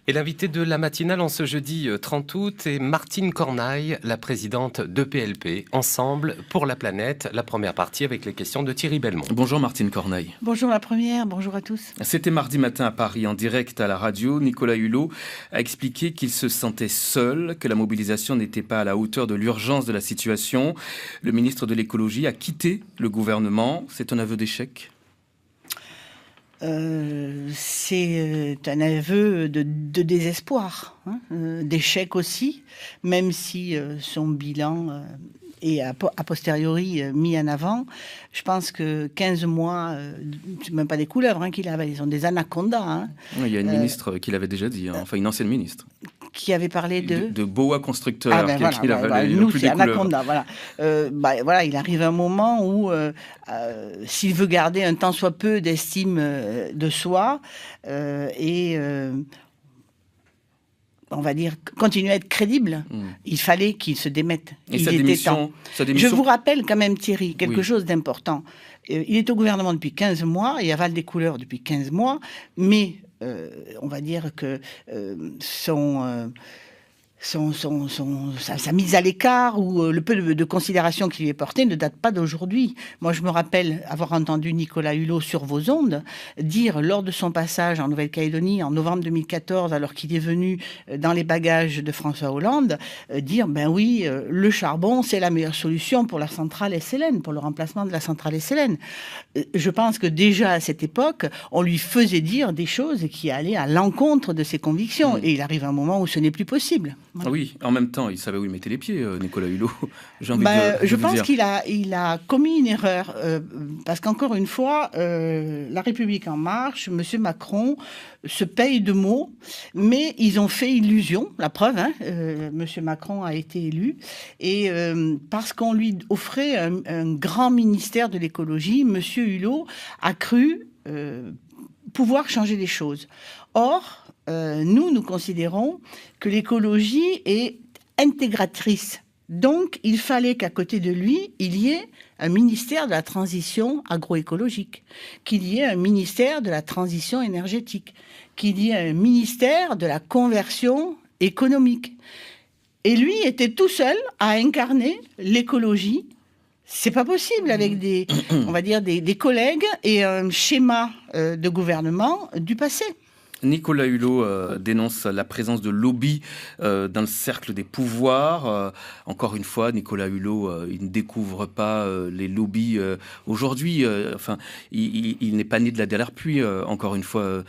Et l'invitée de la matinale en ce jeudi 30 août est Martine Cornaille, la présidente d'EPLP, Ensemble pour la planète, la première partie avec les questions de Thierry Belmont. Bonjour Martine Cornaille. Bonjour la première, bonjour à tous. C'était mardi matin à Paris, en direct à la radio. Nicolas Hulot a expliqué qu'il se sentait seul, que la mobilisation n'était pas à la hauteur de l'urgence de la situation. Le ministre de l'écologie a quitté le gouvernement. C'est un aveu d'échec ? C'est un aveu de désespoir, d'échec aussi, même si son bilan est a posteriori mis en avant. Je pense que 15 mois, c'est même pas des couleuvres qu'il avait, ils sont des anacondas. Il y a une ministre qui l'avait déjà dit, enfin une ancienne ministre. Qui avait parlé de boa constructeur, nous c'est anaconda, voilà, il arrive un moment où s'il veut garder un tant soit peu d'estime de soi on va dire continuer à être crédible, il fallait qu'il se démette. Et il était temps. Je vous rappelle quand même, Thierry, quelque chose d'important. Il est au gouvernement depuis 15 mois, il avale des couleurs depuis 15 mois, mais on va dire que sa mise à l'écart ou le peu de considération qui lui est portée ne date pas d'aujourd'hui. Moi, je me rappelle avoir entendu Nicolas Hulot sur vos ondes dire, lors de son passage en Nouvelle-Calédonie en novembre 2014, alors qu'il est venu dans les bagages de François Hollande, dire, ben oui, le charbon, c'est la meilleure solution pour la centrale SLN, pour le remplacement de la centrale SLN. Je pense que déjà à cette époque, on lui faisait dire des choses qui allaient à l'encontre de ses convictions. Et il arrive un moment où ce n'est plus possible. Voilà. Oui, en même temps, il savait où il mettait les pieds, Nicolas Hulot. Je pense qu'il a commis une erreur, parce qu'encore une fois, La République En Marche, M. Macron se paye de mots, mais ils ont fait illusion, la preuve, M. Macron a été élu, et parce qu'on lui offrait un grand ministère de l'écologie, M. Hulot a cru pouvoir changer les choses. Or, nous considérons que l'écologie est intégratrice. Donc, il fallait qu'à côté de lui, il y ait un ministère de la transition agroécologique, qu'il y ait un ministère de la transition énergétique, qu'il y ait un ministère de la conversion économique. Et lui était tout seul à incarner l'écologie. C'est pas possible avec des collègues et un schéma de gouvernement du passé. Nicolas Hulot dénonce la présence de lobbies dans le cercle des pouvoirs. Encore une fois, Nicolas Hulot, il ne découvre pas les lobbies aujourd'hui. Il n'est pas né de la dernière pluie. Encore une fois,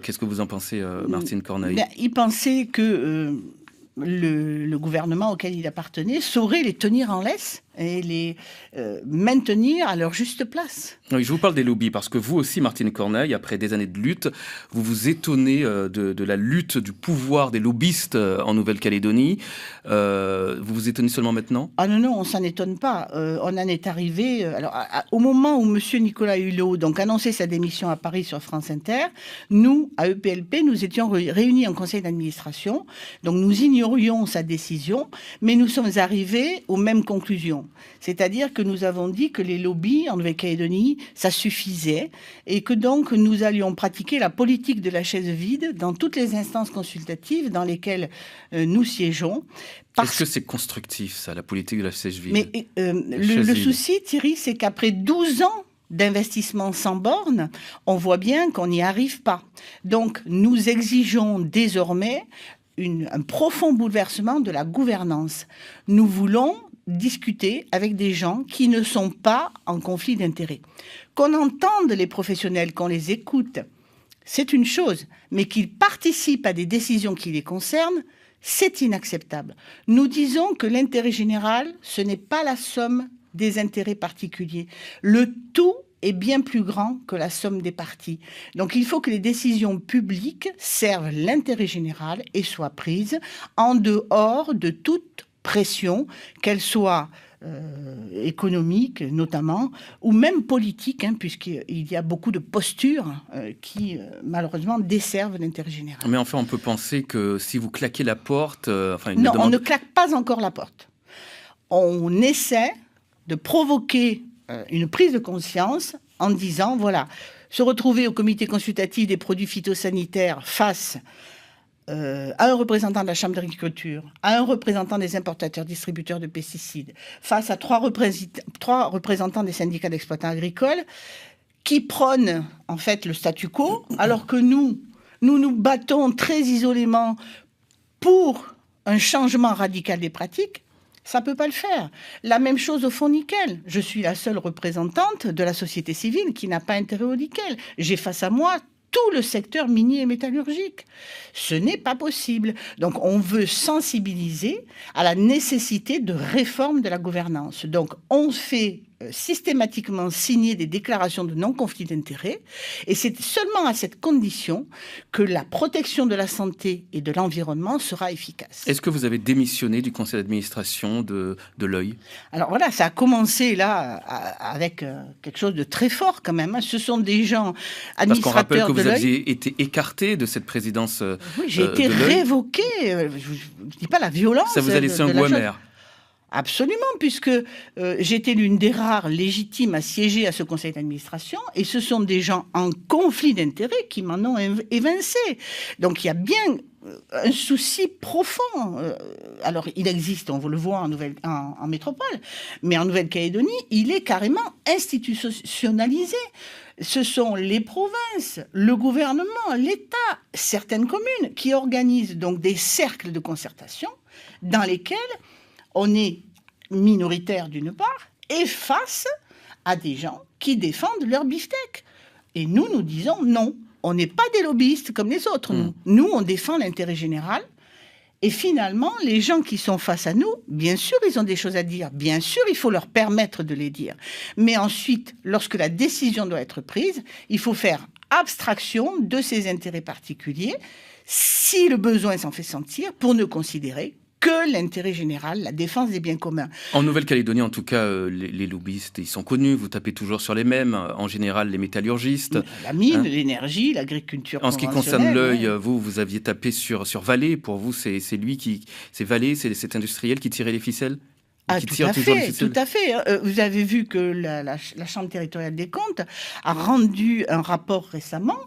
qu'est-ce que vous en pensez, Martine Cornaille ? Il pensait que le gouvernement auquel il appartenait saurait les tenir en laisse et les maintenir à leur juste place. Oui, je vous parle des lobbies parce que vous aussi, Martine Cornaille, après des années de lutte, vous vous étonnez de la lutte du pouvoir des lobbyistes en Nouvelle-Calédonie. Vous vous étonnez seulement maintenant ? Ah non, on s'en étonne pas. On en est arrivé... au moment où M. Nicolas Hulot annonçait sa démission à Paris sur France Inter, nous, à EPLP, nous étions réunis en conseil d'administration. Donc nous ignorions sa décision, mais nous sommes arrivés aux mêmes conclusions. C'est-à-dire que nous avons dit que les lobbies en Nouvelle-Calédonie, ça suffisait et que donc nous allions pratiquer la politique de la chaise vide dans toutes les instances consultatives dans lesquelles nous siégeons. Est-ce que c'est constructif, ça, la politique de la chaise vide ? Mais le souci, Thierry, c'est qu'après 12 ans d'investissement sans borne, on voit bien qu'on n'y arrive pas. Donc nous exigeons désormais un profond bouleversement de la gouvernance. Nous voulons discuter avec des gens qui ne sont pas en conflit d'intérêts. Qu'on entende les professionnels, qu'on les écoute, c'est une chose, mais qu'ils participent à des décisions qui les concernent, c'est inacceptable. Nous disons que l'intérêt général, ce n'est pas la somme des intérêts particuliers. Le tout est bien plus grand que la somme des parties. Donc il faut que les décisions publiques servent l'intérêt général et soient prises en dehors de toute pression, qu'elle soit économique notamment, ou même politique, puisqu'il y a beaucoup de postures qui malheureusement desservent l'intérêt général. Mais enfin, on peut penser que si vous claquez la porte... on ne claque pas encore la porte. On essaie de provoquer une prise de conscience en disant, voilà, se retrouver au comité consultatif des produits phytosanitaires face à un représentant de la Chambre d'agriculture, à un représentant des importateurs distributeurs de pesticides, face à trois représentants des syndicats d'exploitants agricoles, qui prônent en fait le statu quo, alors que nous nous battons très isolément pour un changement radical des pratiques, ça ne peut pas le faire. La même chose au fonds nickel. Je suis la seule représentante de la société civile qui n'a pas intérêt au nickel. J'ai face à moi tout le secteur minier et métallurgique. Ce n'est pas possible. Donc, on veut sensibiliser à la nécessité de réforme de la gouvernance. Donc, on fait systématiquement signer des déclarations de non-conflit d'intérêts, et c'est seulement à cette condition que la protection de la santé et de l'environnement sera efficace. Est-ce que vous avez démissionné du conseil d'administration de l'Œil ? Alors voilà, ça a commencé là avec quelque chose de très fort quand même. Ce sont des gens administrateurs de l'Œil. Parce qu'on rappelle que vous aviez été écarté de cette présidence. Oui, j'ai été révoqué. Je ne dis pas la violence. Ça vous a laissé un goût amer. Absolument, puisque j'étais l'une des rares légitimes à siéger à ce conseil d'administration, et ce sont des gens en conflit d'intérêts qui m'en ont évincé. Donc il y a bien un souci profond. Alors il existe, on le voit en métropole, mais en Nouvelle-Calédonie, il est carrément institutionnalisé. Ce sont les provinces, le gouvernement, l'État, certaines communes qui organisent donc des cercles de concertation dans lesquels on est minoritaire d'une part, et face à des gens qui défendent leur beefsteak. Et nous disons non, on n'est pas des lobbyistes comme les autres. Nous, on défend l'intérêt général. Et finalement, les gens qui sont face à nous, bien sûr, ils ont des choses à dire. Bien sûr, il faut leur permettre de les dire. Mais ensuite, lorsque la décision doit être prise, il faut faire abstraction de ces intérêts particuliers, si le besoin s'en fait sentir, pour ne considérer que l'intérêt général, la défense des biens communs. En Nouvelle-Calédonie, en tout cas, les lobbyistes, ils sont connus. Vous tapez toujours sur les mêmes. En général, les métallurgistes. La mine, l'énergie, l'agriculture conventionnelle. En ce qui concerne l'Œil, vous aviez tapé sur Vallée. Pour vous, c'est Vallée, c'est cet industriel qui tirait les ficelles ? Tout à fait. Vous avez vu que la Chambre territoriale des comptes a rendu un rapport récemment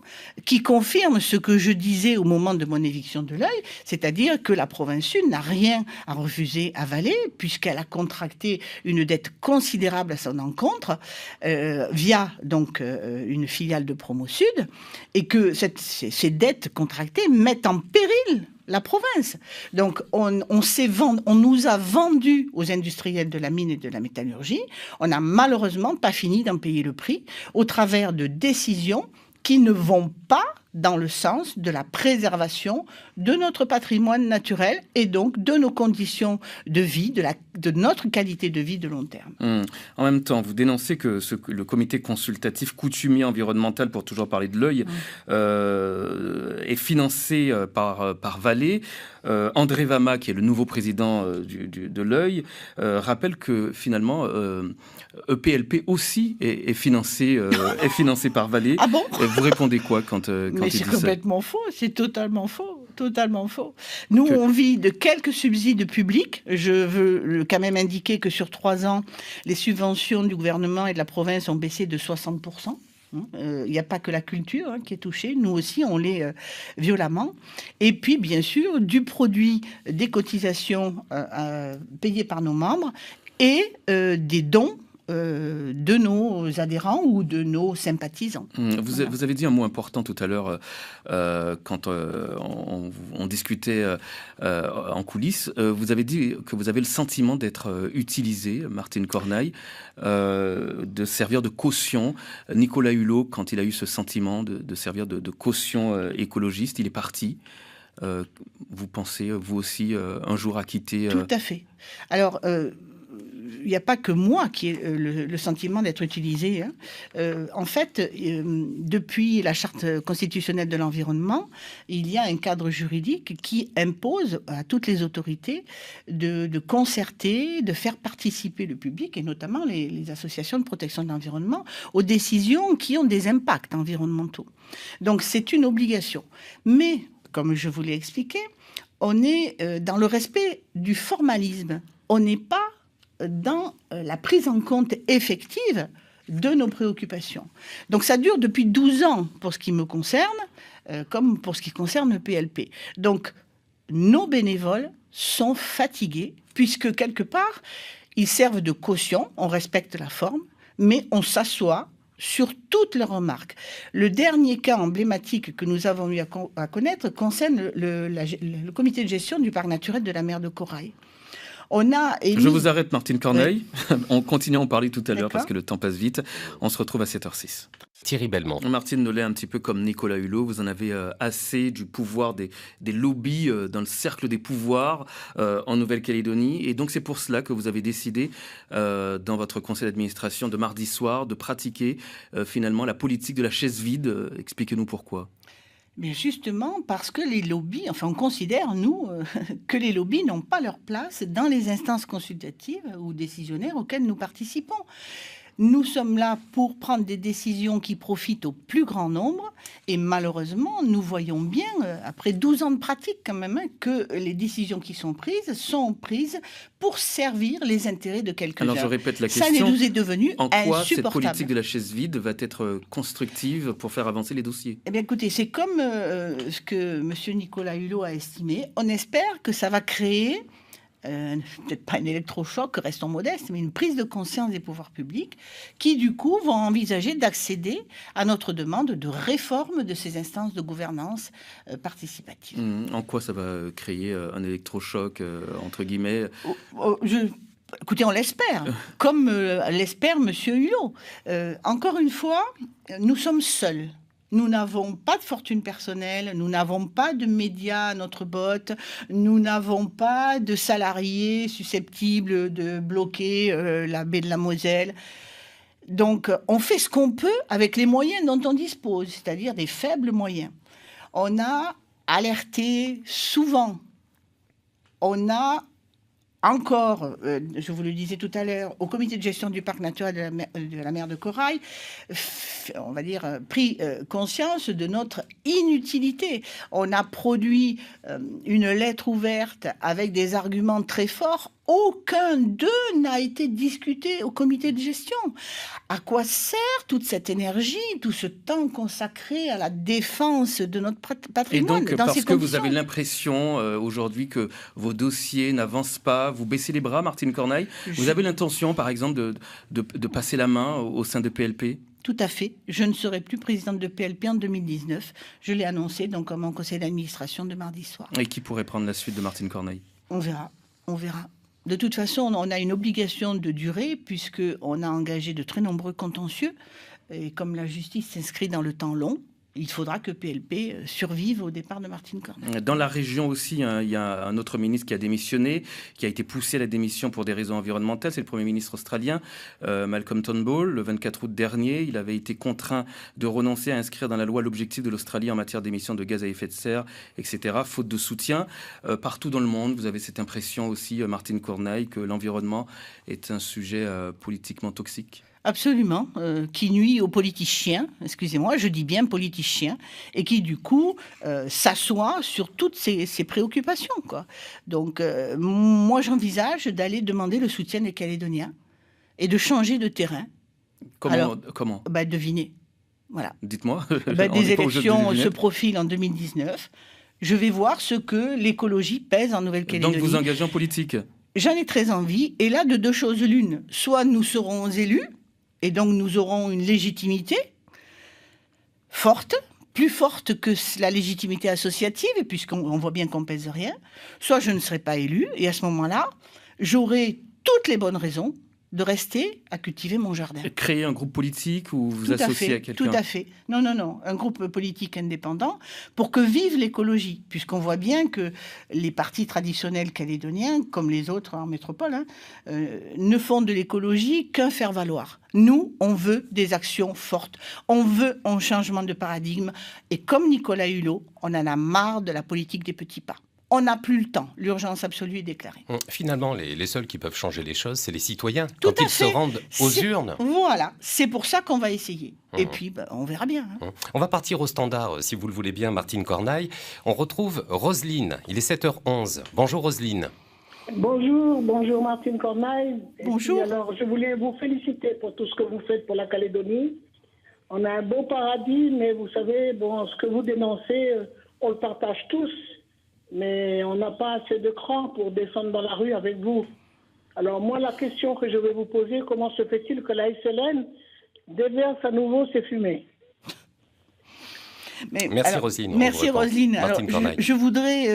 qui confirme ce que je disais au moment de mon éviction de l'Œil, c'est-à-dire que la province sud n'a rien à refuser à Vallée, puisqu'elle a contracté une dette considérable à son encontre via donc une filiale de Promo Sud, et que ces dettes contractées mettent en péril la province. Donc, on nous a vendu aux industriels de la mine et de la métallurgie. On n'a malheureusement pas fini d'en payer le prix au travers de décisions qui ne vont pas dans le sens de la préservation de notre patrimoine naturel et donc de nos conditions de vie, de notre qualité de vie de long terme. En même temps, vous dénoncez que le comité consultatif coutumier environnemental, pour toujours parler de l'Œil, est financé par Vallée. André Vama, qui est le nouveau président de l'Œil, rappelle que finalement EPLP aussi est financé par Vallée. Ah bon ? Vous répondez quoi quand Mais c'est complètement faux, c'est totalement faux. Nous, on vit de quelques subsides publics. Je veux quand même indiquer que sur 3 ans, les subventions du gouvernement et de la province ont baissé de 60%. Il n'y a pas que la culture qui est touchée, nous aussi on l'est violemment. Et puis bien sûr du produit des cotisations payées par nos membres et des dons de nos adhérents ou de nos sympathisants. Vous avez dit un mot important tout à l'heure quand on discutait en coulisses. Vous avez dit que vous avez le sentiment d'être utilisé, Martine Cornaille, de servir de caution. Nicolas Hulot, quand il a eu ce sentiment de servir de caution écologiste, il est parti. Vous pensez, vous aussi, un jour à quitter... Tout à fait. Alors... il n'y a pas que moi qui ai le sentiment d'être utilisé. En fait, depuis la Charte constitutionnelle de l'environnement, il y a un cadre juridique qui impose à toutes les autorités de concerter, de faire participer le public, et notamment les associations de protection de l'environnement, aux décisions qui ont des impacts environnementaux. Donc c'est une obligation. Mais, comme je vous l'ai expliqué, on est dans le respect du formalisme. On n'est pas dans la prise en compte effective de nos préoccupations. Donc ça dure depuis 12 ans pour ce qui me concerne, comme pour ce qui concerne le PLP. Donc nos bénévoles sont fatigués, puisque quelque part, ils servent de caution, on respecte la forme, mais on s'assoit sur toutes leurs remarques. Le dernier cas emblématique que nous avons eu à connaître concerne le comité de gestion du parc naturel de la mer de Corail. Je vous arrête, Martine Corneille. Oui. On continue à en parler tout à l'heure parce que le temps passe vite. On se retrouve à 7h06. Thierry Bellemont. Martine Nollet, un petit peu comme Nicolas Hulot, vous en avez assez du pouvoir des lobbies dans le cercle des pouvoirs en Nouvelle-Calédonie. Et donc c'est pour cela que vous avez décidé dans votre conseil d'administration de mardi soir de pratiquer finalement la politique de la chaise vide. Expliquez-nous pourquoi. Mais justement parce que les lobbies, on considère, nous, que les lobbies n'ont pas leur place dans les instances consultatives ou décisionnaires auxquelles nous participons. Nous sommes là pour prendre des décisions qui profitent au plus grand nombre et malheureusement, nous voyons bien, après 12 ans de pratique quand même, que les décisions qui sont prises pour servir les intérêts de quelques-uns. Alors je répète la question. Ça nous est devenu en quoi insupportable. Cette politique de la chaise vide va être constructive pour faire avancer les dossiers? Eh bien écoutez, c'est comme ce que M. Nicolas Hulot a estimé. On espère que ça va créer peut-être pas un électrochoc, restons modestes, mais une prise de conscience des pouvoirs publics qui, du coup, vont envisager d'accéder à notre demande de réforme de ces instances de gouvernance participative. En quoi ça va créer un électrochoc, entre guillemets? Écoutez, on l'espère, comme l'espère M. Hulot. Encore une fois, nous sommes seuls. Nous n'avons pas de fortune personnelle, nous n'avons pas de médias à notre botte, nous n'avons pas de salariés susceptibles de bloquer la baie de la Moselle. Donc, on fait ce qu'on peut avec les moyens dont on dispose, c'est-à-dire des faibles moyens. On a alerté souvent, on a encore, je vous le disais tout à l'heure, au comité de gestion du parc naturel de la mer de Corail, on va dire, pris conscience de notre inutilité. On a produit une lettre ouverte avec des arguments très forts. Aucun d'eux n'a été discuté au comité de gestion. À quoi sert toute cette énergie, tout ce temps consacré à la défense de notre patrimoine? Et donc, parce que vous avez l'impression aujourd'hui que vos dossiers n'avancent pas, vous baissez les bras, Martine Corneille, vous avez l'intention, par exemple, de passer la main au sein de PLP? Tout à fait. Je ne serai plus présidente de PLP en 2019. Je l'ai annoncé donc à mon conseil d'administration de mardi soir. Et qui pourrait prendre la suite de Martine Corneille? On verra. On verra. De toute façon, on a une obligation de durée puisqu'on a engagé de très nombreux contentieux. Et comme la justice s'inscrit dans le temps long, il faudra que PLP survive au départ de Martine Corneille. Dans la région aussi, hein, il y a un autre ministre qui a démissionné, qui a été poussé à la démission pour des raisons environnementales. C'est le Premier ministre australien, Malcolm Turnbull. Le 24 août dernier, il avait été contraint de renoncer à inscrire dans la loi l'objectif de l'Australie en matière d'émissions de gaz à effet de serre, etc., faute de soutien. Partout dans le monde, vous avez cette impression aussi, Martine Corneille, que l'environnement est un sujet politiquement toxique? Absolument, qui nuit aux politiciens, excusez-moi, je dis bien politiciens, et qui du coup s'assoit sur toutes ces préoccupations, quoi. Donc moi j'envisage d'aller demander le soutien des Calédoniens et de changer de terrain. Comment Devinez. Voilà. Dites-moi. Des élections se profilent en 2019. Je vais voir ce que l'écologie pèse en Nouvelle-Calédonie. Donc vous engagez en politique? J'en ai très envie. Et là, de deux choses l'une. Soit nous serons élus, et donc nous aurons une légitimité forte, plus forte que la légitimité associative, puisqu'on voit bien qu'on pèse rien. Soit je ne serai pas élu, et à ce moment-là, j'aurai toutes les bonnes raisons de rester à cultiver mon jardin. Créer un groupe politique ou vous associer à quelqu'un? Tout à fait. Non. Un groupe politique indépendant pour que vive l'écologie. Puisqu'on voit bien que les partis traditionnels calédoniens, comme les autres en métropole, ne font de l'écologie qu'un faire-valoir. Nous, on veut des actions fortes. On veut un changement de paradigme. Et comme Nicolas Hulot, on en a marre de la politique des petits pas. On n'a plus le temps. L'urgence absolue est déclarée. Finalement, les seuls qui peuvent changer les choses, c'est les citoyens. Quand ils se rendent aux urnes. Voilà, c'est pour ça qu'on va essayer. Et puis, on verra bien. On va partir au standard, si vous le voulez bien, Martine Corneille. On retrouve Roselyne. Il est 7h11. Bonjour Roselyne. Bonjour Martine Cornaille. Bonjour. Puis, alors, je voulais vous féliciter pour tout ce que vous faites pour la Calédonie. On a un beau paradis, mais vous savez, bon, ce que vous dénoncez, on le partage tous, mais on n'a pas assez de cran pour descendre dans la rue avec vous. Alors moi, la question que je vais vous poser, comment se fait-il que la SLN déverse à nouveau ses fumées ? Merci Roselyne. Merci Roselyne. Alors, je voudrais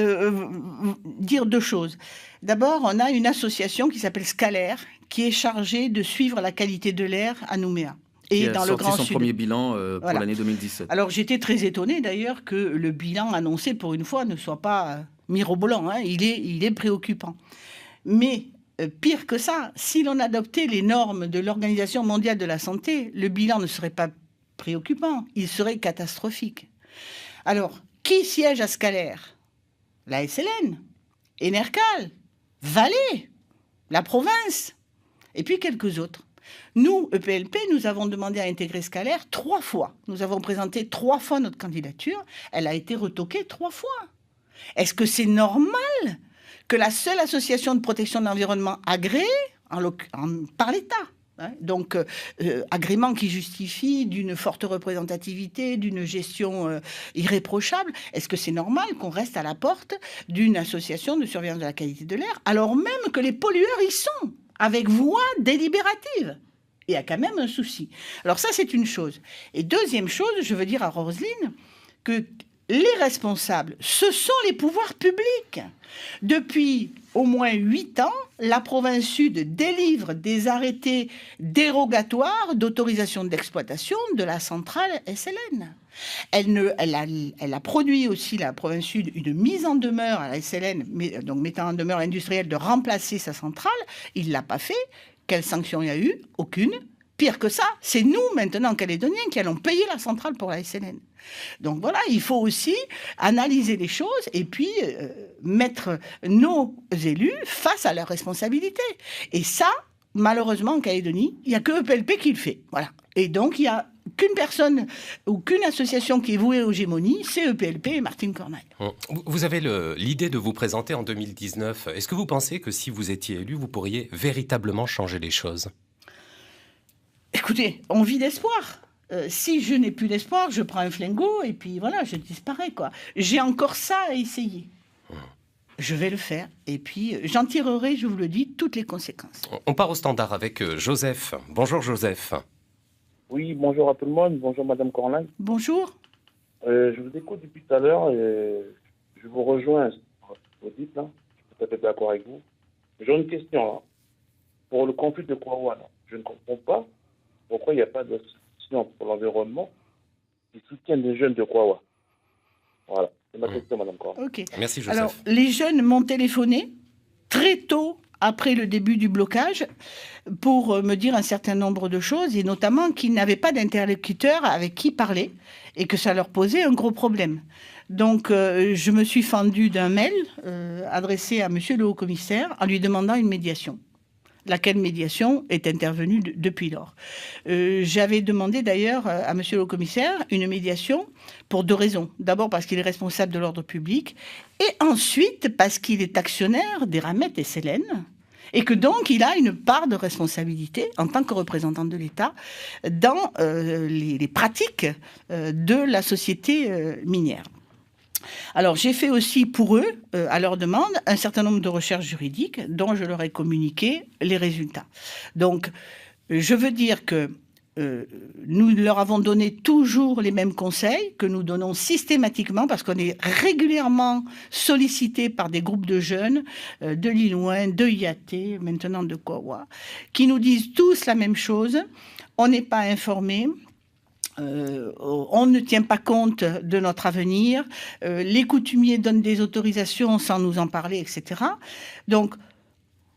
dire deux choses. D'abord, on a une association qui s'appelle Scalaire, qui est chargée de suivre la qualité de l'air à Nouméa. Et dans le Grand Sud. Son premier bilan pour l'année 2017. Alors j'étais très étonnée d'ailleurs que le bilan annoncé pour une fois ne soit pas mirobolant. Hein. Il est préoccupant. Mais pire que ça, si l'on adoptait les normes de l'Organisation mondiale de la santé, le bilan ne serait pas préoccupant, il serait catastrophique. Alors, qui siège à Scalaire ? La SLN, Enercal, Valais, la province, et puis quelques autres. Nous, EPLP, nous avons demandé à intégrer Scalaire 3 fois. Nous avons présenté 3 fois notre candidature. Elle a été retoquée 3 fois. Est-ce que c'est normal que la seule association de protection de l'environnement agréée par l'État, hein, donc agrément qui justifie d'une forte représentativité, d'une gestion irréprochable, est-ce que c'est normal qu'on reste à la porte d'une association de surveillance de la qualité de l'air, alors même que les pollueurs y sont, avec voix délibérative? Il y a quand même un souci. Alors ça, c'est une chose. Et deuxième chose, je veux dire à Roselyne que les responsables, ce sont les pouvoirs publics. Depuis au moins 8 ans, la province Sud délivre des arrêtés dérogatoires d'autorisation d'exploitation de la centrale SLN. Elle a produit aussi, la province Sud, une mise en demeure à la SLN, donc mettant en demeure l'industriel de remplacer sa centrale. Il ne l'a pas fait. Quelle sanction il y a eu ? Aucune. Pire que ça, c'est nous, maintenant, Calédoniens, qui allons payer la centrale pour la SLN. Donc voilà, il faut aussi analyser les choses et puis mettre nos élus face à leurs responsabilités. Et ça, malheureusement, en Calédonie, il n'y a que EPLP qui le fait. Voilà. Et donc, il n'y a qu'une personne ou qu'une association qui est vouée aux gémonies, c'est EPLP et Martine Cornaille. Vous avez l'idée de vous présenter en 2019. Est-ce que vous pensez que si vous étiez élu, vous pourriez véritablement changer les choses ? Écoutez, on vit d'espoir. Si je n'ai plus d'espoir, je prends un flingot et puis voilà, je disparais, quoi. J'ai encore ça à essayer. Je vais le faire et puis j'en tirerai, je vous le dis, toutes les conséquences. On part au standard avec Joseph. Bonjour Joseph. Oui, bonjour à tout le monde. Bonjour Madame Cornaille. Bonjour. Je vous écoute depuis tout à l'heure et je vous rejoins. Vous dites là, je suis tout à fait d'accord avec vous. J'ai une question là. Pour le conflit de Kwawa, je ne comprends pas pourquoi il n'y a pas d'association pour l'environnement qui soutiennent les jeunes de Kwawa. Voilà, c'est ma question, Madame Cornaille. Ok. Merci Joseph. Alors, les jeunes m'ont téléphoné très tôt après le début du blocage pour me dire un certain nombre de choses et notamment qu'ils n'avaient pas d'interlocuteur avec qui parler et que ça leur posait un gros problème. Donc, je me suis fendue d'un mail adressé à Monsieur le Haut-Commissaire en lui demandant une médiation. Laquelle médiation est intervenue depuis lors. J'avais demandé d'ailleurs à Monsieur le Haut-Commissaire une médiation pour 2 raisons. D'abord parce qu'il est responsable de l'ordre public et ensuite parce qu'il est actionnaire des Ramettes et SLN et que donc il a une part de responsabilité en tant que représentant de l'État dans les pratiques de la société minière. Alors, j'ai fait aussi pour eux, à leur demande, un certain nombre de recherches juridiques dont je leur ai communiqué les résultats. Donc, je veux dire que nous leur avons donné toujours les mêmes conseils que nous donnons systématiquement parce qu'on est régulièrement sollicité par des groupes de jeunes de Lilloin, de IAT, maintenant de Kwawa, qui nous disent tous la même chose. On n'est pas informés. On ne tient pas compte de notre avenir, les coutumiers donnent des autorisations sans nous en parler, etc. Donc,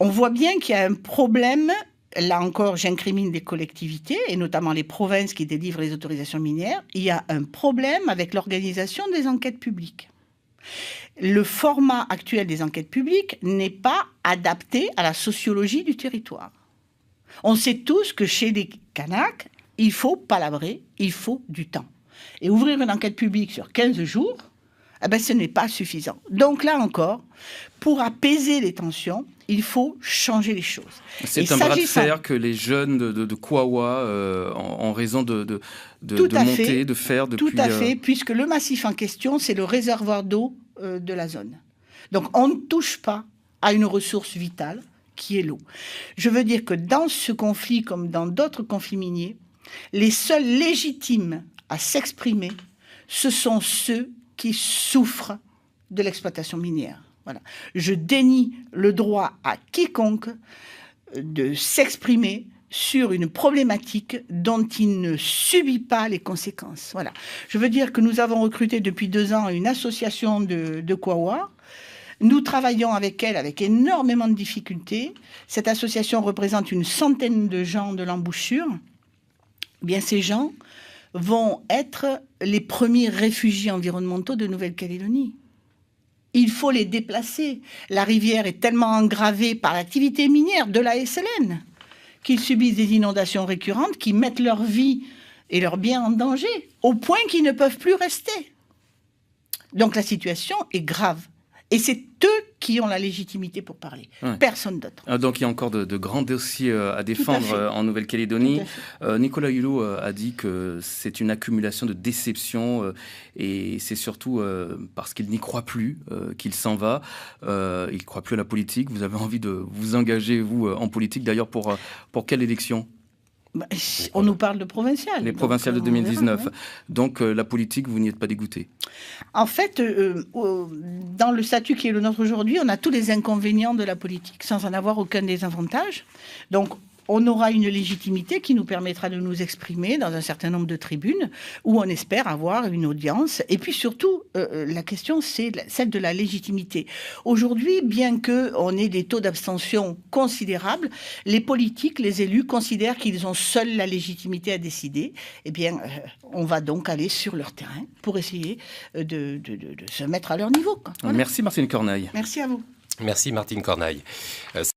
on voit bien qu'il y a un problème. Là encore, j'incrimine les collectivités, et notamment les provinces qui délivrent les autorisations minières. Il y a un problème avec l'organisation des enquêtes publiques. Le format actuel des enquêtes publiques n'est pas adapté à la sociologie du territoire. On sait tous que chez les Kanaks, il faut palabrer, il faut du temps. Et ouvrir une enquête publique sur 15 jours, eh ben, ce n'est pas suffisant. Donc là encore, pour apaiser les tensions, il faut changer les choses. C'est un bras de fer que les jeunes de Kouawa, en raison de montée, de faire depuis... Tout à fait, puisque le massif en question, c'est le réservoir d'eau de la zone. Donc on ne touche pas à une ressource vitale qui est l'eau. Je veux dire que dans ce conflit, comme dans d'autres conflits miniers, les seuls légitimes à s'exprimer, ce sont ceux qui souffrent de l'exploitation minière. Voilà. Je dénie le droit à quiconque de s'exprimer sur une problématique dont il ne subit pas les conséquences. Voilà. Je veux dire que nous avons recruté depuis 2 ans une association de Kouawa. Nous travaillons avec elle avec énormément de difficultés. Cette association représente une centaine de gens de l'embouchure. Eh bien, ces gens vont être les premiers réfugiés environnementaux de Nouvelle-Calédonie. Il faut les déplacer. La rivière est tellement engravée par l'activité minière de la SLN qu'ils subissent des inondations récurrentes qui mettent leur vie et leurs biens en danger, au point qu'ils ne peuvent plus rester. Donc la situation est grave. Et c'est eux qui ont la légitimité pour parler, personne d'autre. Donc il y a encore de grands dossiers à défendre en Nouvelle-Calédonie. Nicolas Hulot a dit que c'est une accumulation de déceptions et c'est surtout parce qu'il n'y croit plus qu'il s'en va. Il ne croit plus à la politique. Vous avez envie de vous engager, vous, en politique, d'ailleurs, pour quelle élection ? On nous parle de provinciales. Les provinciales de 2019. Verra, ouais. Donc la politique, vous n'y êtes pas dégoûté? En fait, dans le statut qui est le nôtre aujourd'hui, on a tous les inconvénients de la politique, sans en avoir aucun des avantages. Donc on aura une légitimité qui nous permettra de nous exprimer dans un certain nombre de tribunes, où on espère avoir une audience. Et puis surtout, la question, c'est celle de la légitimité. Aujourd'hui, bien qu'on ait des taux d'abstention considérables, les politiques, les élus considèrent qu'ils ont seuls la légitimité à décider. Eh bien, on va donc aller sur leur terrain pour essayer de se mettre à leur niveau, quoi. Voilà. Merci Martine Corneille. Merci à vous. Merci Martine Corneille.